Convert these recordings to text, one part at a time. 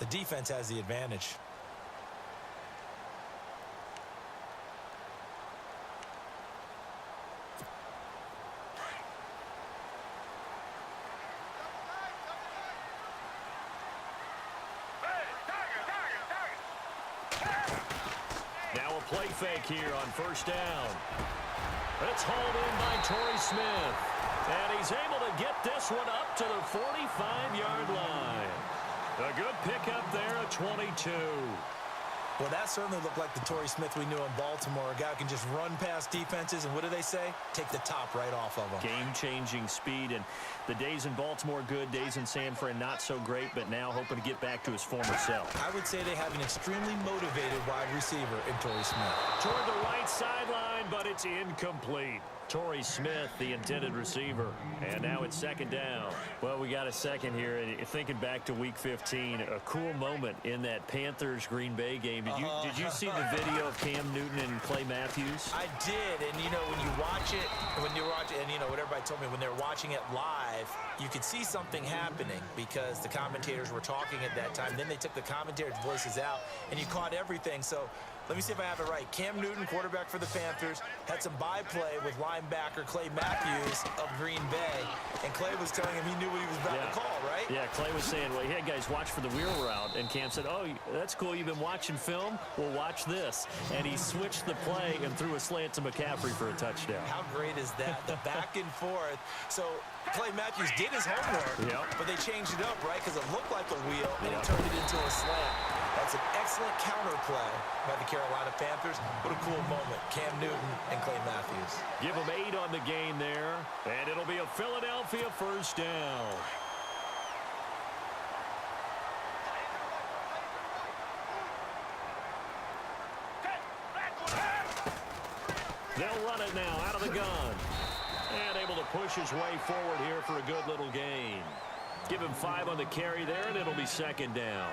The defense has the advantage. Now a play fake here on first down. It's hauled in by Torrey Smith. And he's able to get this one up to the 45-yard line. A good pickup there at 22. Well, that certainly looked like the Torrey Smith we knew in Baltimore. A guy who can just run past defenses, and what do they say? Take the top right off of them. Game-changing speed, and the days in Baltimore good, days in San Fran not so great, but now hoping to get back to his former self. I would say they have an extremely motivated wide receiver in Torrey Smith. Toward the right sideline, but it's incomplete. Torrey Smith, the intended receiver. And now it's second down. Well, we got a second here. And thinking back to Week 15, a cool moment in that Panthers-Green Bay game. Did you see the video of Cam Newton and Clay Matthews? I did, and you know, when you watch it, and you know what everybody told me, when they're watching it live, you could see something happening because the commentators were talking at that time. Then they took the commentators' voices out, and you caught everything. So let me see if I have it right. Cam Newton, quarterback for the Panthers, had some byplay with linebacker Clay Matthews of Green Bay, and Clay was telling him he knew what he was about to call, right? Yeah, Clay was saying, well, hey, guys, watch for the wheel route. And Cam said, oh, that's cool. You've been watching film? Well, watch this. And he switched the play and threw a slant to McCaffrey for a touchdown. How great is that? The back and forth. So Clay Matthews did his homework, but they changed it up, right? Because it looked like a wheel, and he turned it into a slant. That's an excellent counter play by the Carolina Panthers. What a cool moment. Cam Newton and Clay Matthews. Give them 8 on the game there, and it'll be a Philadelphia first down. They'll run it now out of the gun. And able to push his way forward here for a good little gain. Give him 5 on the carry there, and it'll be second down.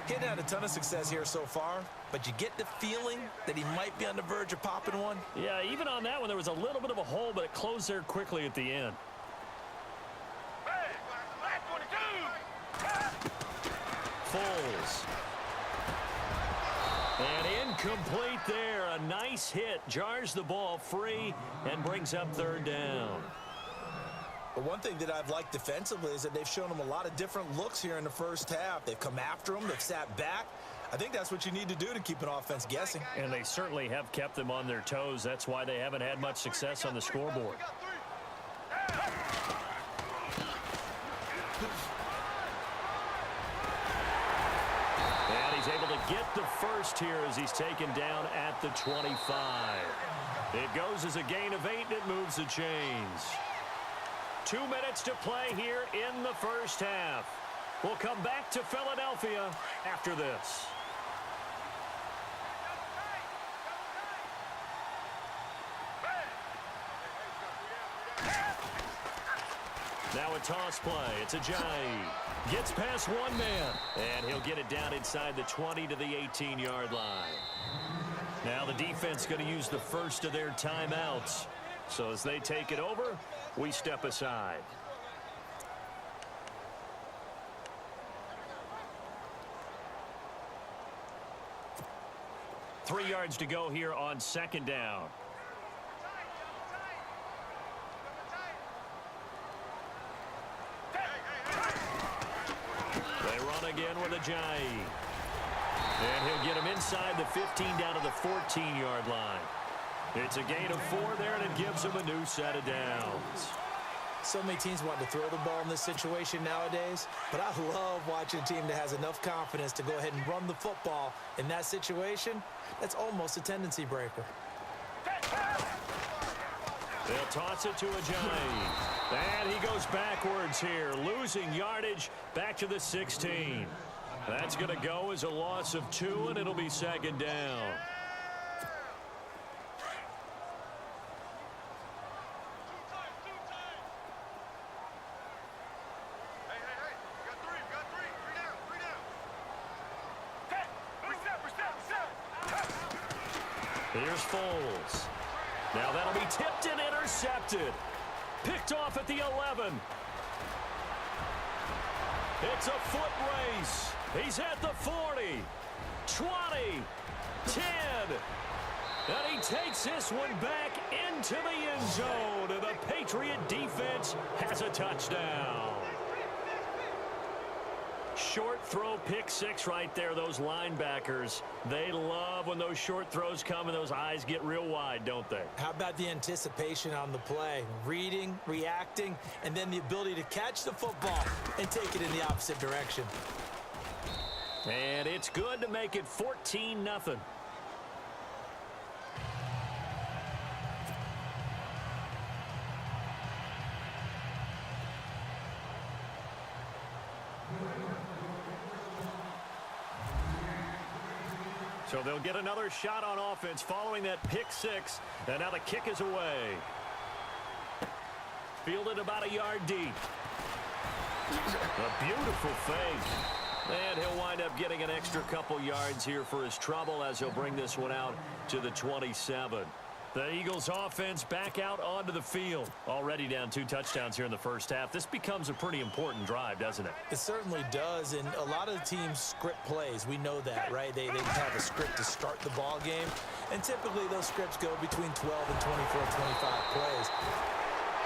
He hadn't had a ton of success here so far, but you get the feeling that he might be on the verge of popping one. Yeah, even on that one, there was a little bit of a hole, but it closed there quickly at the end. Foles. And incomplete there. A nice hit. Jars the ball free and brings up third down. But one thing that I've liked defensively is that they've shown him a lot of different looks here in the first half. They've come after him. They've sat back. I think that's what you need to do to keep an offense guessing. And they certainly have kept them on their toes. That's why they haven't had much success on the scoreboard. And he's able to get the first here as he's taken down at the 25. It goes as a gain of 8, and it moves the chains. 2 minutes to play here in the first half. We'll come back to Philadelphia after this. Now a toss play. It's Ajayi. Gets past one man. And he'll get it down inside the 20 to the 18-yard line. Now the defense going to use the first of their timeouts. So as they take it over, we step aside. Three yards to go here on second down. They run again with Ajayi. And he'll get him inside the 15 down to the 14-yard line. It's a gain of 4 there, and it gives him a new set of downs. So many teams want to throw the ball in this situation nowadays, but I love watching a team that has enough confidence to go ahead and run the football in that situation. That's almost a tendency breaker. They'll toss it to Ajayi. And he goes backwards here, losing yardage back to the 16. That's going to go as a loss of 2, and it'll be second down. Here's Foles. Now that'll be tipped and intercepted. Picked off at the 11. It's a foot race. He's at the 40, 20, 10. And he takes this one back into the end zone. And the Patriot defense has a touchdown. Short throw, pick six right there. Those linebackers, they love when those short throws come and those eyes get real wide, don't they? How about the anticipation on the play? Reading, reacting, and then the ability to catch the football and take it in the opposite direction. And it's good to make it 14-0. So they'll get another shot on offense following that pick six. And now the kick is away. Fielded about a yard deep. A beautiful fake. And he'll wind up getting an extra couple yards here for his trouble as he'll bring this one out to the 27. The Eagles offense back out onto the field. Already down 2 touchdowns here in the first half. This becomes a pretty important drive, doesn't it? It certainly does, and a lot of the teams script plays. We know that, right? They have a script to start the ball game, and typically those scripts go between 12 and 24, 25 plays.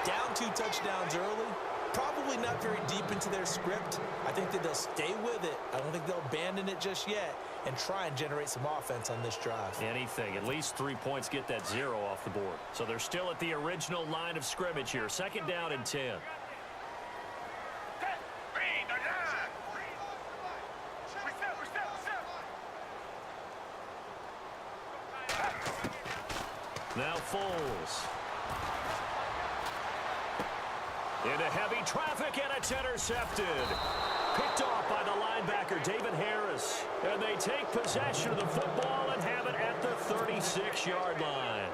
Down 2 touchdowns early, probably not very deep into their script. I think that they'll stay with it. I don't think they'll abandon it just yet and try and generate some offense on this drive. Anything. At least 3 points, get that 0 off the board. So they're still at the original line of scrimmage here. 2nd down and 10. Now Foles. Into heavy traffic, and it's intercepted. Picked off by the linebacker, David Harris. And they take possession of the football and have it at the 36-yard line.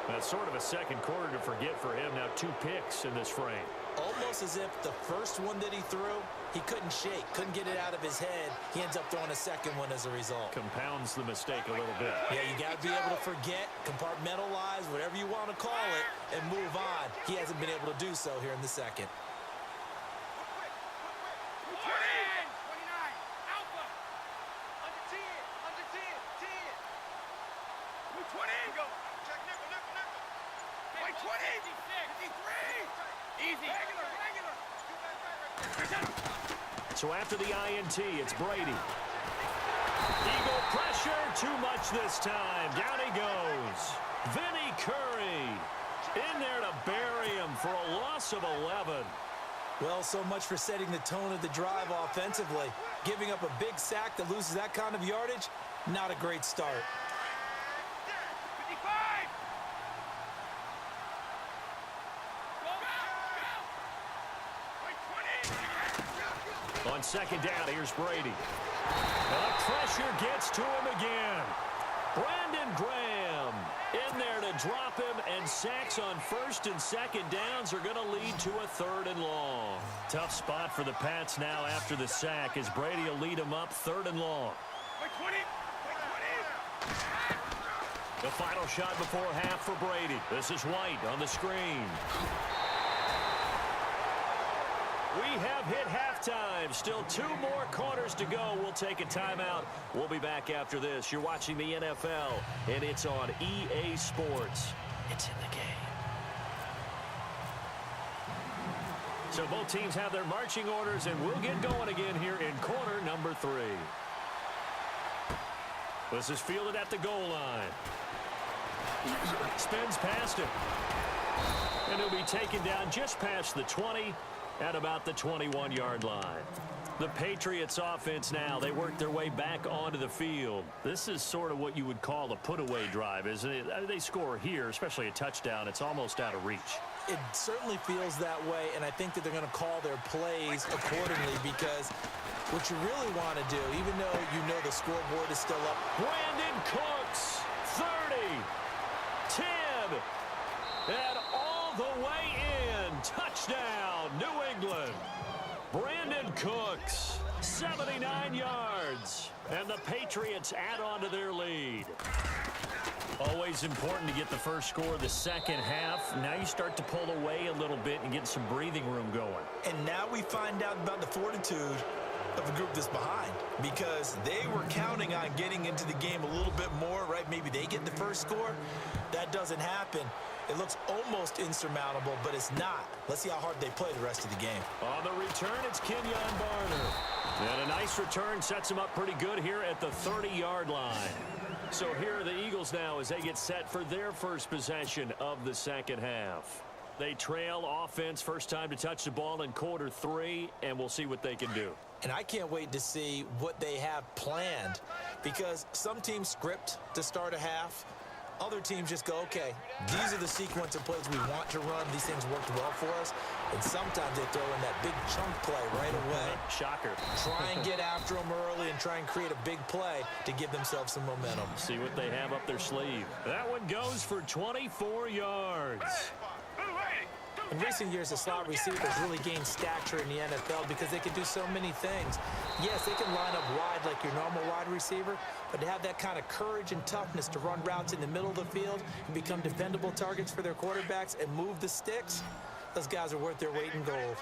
That's sort of a second quarter to forget for him. Now 2 picks in this frame. Almost as if the first one that he threw, he couldn't shake, couldn't get it out of his head. He ends up throwing a second one as a result. Compounds the mistake a little bit. Yeah, you got to be able to forget, compartmentalize, whatever you want to call it, and move on. He hasn't been able to do so here in the second. So after the INT, it's Brady. Eagle pressure, too much this time. Down he goes. Vinny Curry in there to bury him for a loss of 11. Well, so much for setting the tone of the drive offensively. Giving up a big sack that loses that kind of yardage, not a great start. On 2nd down, here's Brady. The pressure gets to him again. Brandon Graham in there to drop him, and sacks on 1st and 2nd downs are going to lead to a 3rd and long. Tough spot for the Pats now after the sack as Brady will lead them up 3rd and long. The final shot before half for Brady. This is White on the screen. We have hit halftime. Still 2 more quarters to go. We'll take a timeout. We'll be back after this. You're watching the NFL, and it's on EA Sports. It's in the game. So both teams have their marching orders, and we'll get going again here in quarter number 3. This is fielded at the goal line. Spins past him. And he'll be taken down just past the 20 at about the 21-yard line. The Patriots offense now, they work their way back onto the field. This is sort of what you would call a put-away drive, isn't it? They score here, especially a touchdown. It's almost out of reach. It certainly feels that way, and I think that they're going to call their plays accordingly because what you really want to do, even though you know the scoreboard is still up. Brandon Cooks, 30, 10, and all the way in. Touchdown, New England. Brandon Cooks, 79 yards. And the Patriots add on to their lead. Always important to get the first score of the second half. Now you start to pull away a little bit and get some breathing room going. And now we find out about the fortitude of a group that's behind because they were counting on getting into the game a little bit more, right? Maybe they get the first score. That doesn't happen. It looks almost insurmountable, but it's not. Let's see how hard they play the rest of the game. On the return, it's Kenyon Barner. And a nice return sets him up pretty good here at the 30-yard line. So here are the Eagles now as they get set for their first possession of the second half. They trail offense, first time to touch the ball in quarter 3, and we'll see what they can do. And I can't wait to see what they have planned because some teams script to start a half. Other teams just go, okay, these are the sequence of plays we want to run. These things worked well for us. And sometimes they throw in that big chunk play right away. Shocker. Try and get after them early and try and create a big play to give themselves some momentum. See what they have up their sleeve. That one goes for 24 yards. In recent years, the slot receivers really gained stature in the NFL because they can do so many things. Yes, they can line up wide like your normal wide receiver, but to have that kind of courage and toughness to run routes in the middle of the field and become dependable targets for their quarterbacks and move the sticks, those guys are worth their weight in gold.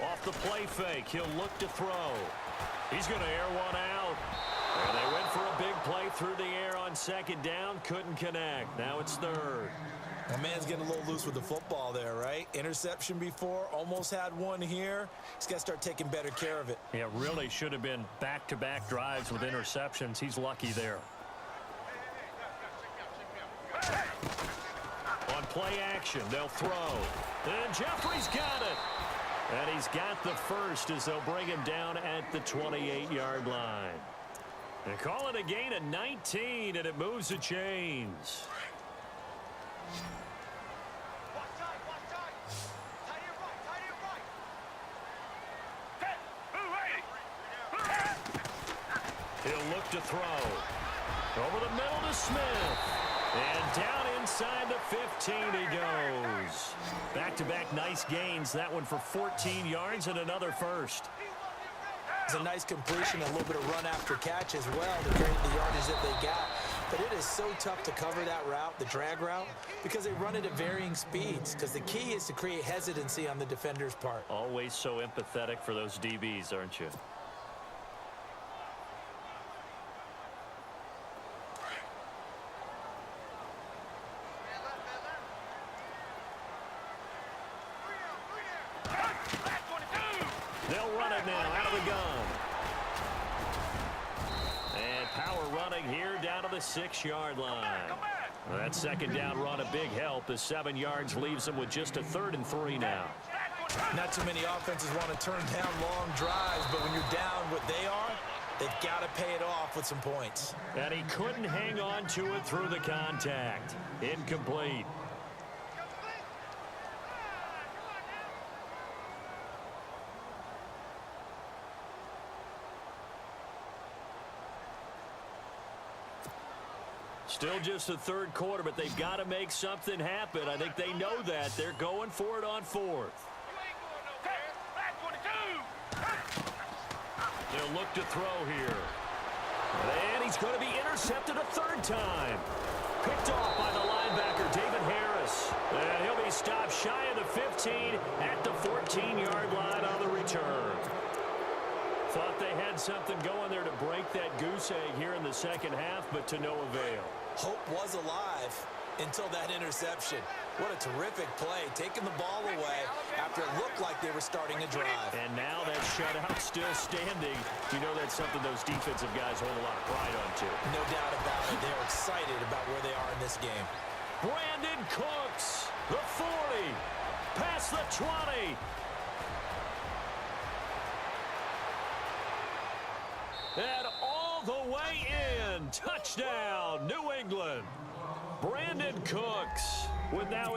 Off the play fake, he'll look to throw. He's going to air one out. And they went for a big play through the air on second down. Couldn't connect. Now it's third. My man's getting a little loose with the football there, right? Interception before, almost had one here. He's got to start taking better care of it. Yeah, really should have been back-to-back drives with interceptions. He's lucky there. On play action, they'll throw. And Jeffrey's got it. And he's got the first as they'll bring him down at the 28-yard line. They call it a gain of 19, and it moves the chains. He'll look to throw. Over the middle to Smith. And down inside the 15 he goes. Back-to-back nice gains. That one for 14 yards and another first. It's a nice completion, a little bit of run after catch as well to create the yardage that they got. But it is so tough to cover that route, the drag route, because they run it at varying speeds. Because the key is to create hesitancy on the defender's part. Always so empathetic for those DBs, aren't you? They'll run it now out of the gun. And power running here down to the 6-yard line. That second down run a big help. The 7 yards leaves them with just a 3rd and 3 now. Not too many offenses want to turn down long drives, but when you're down what they are, they've got to pay it off with some points. And he couldn't hang on to it through the contact. Incomplete. Still just the 3rd quarter, but they've got to make something happen. I think they know that. They're going for it on 4th. They'll look to throw here. And he's going to be intercepted a 3rd time. Picked off by the linebacker, David Harris. And he'll be stopped shy of the 15 at the 14-yard line on the return. Thought they had something going there to break that goose egg here in the second half, but to no avail. Hope was alive until that interception. What a terrific play, taking the ball away after it looked like they were starting a drive. And now that shutout still standing. You know that's something those defensive guys hold a lot of pride on, too. No doubt about it. They're excited about where they are in this game. Brandon Cooks, the 40, past the 20. And all the way in. Touchdown, New England. Brandon Cooks with now...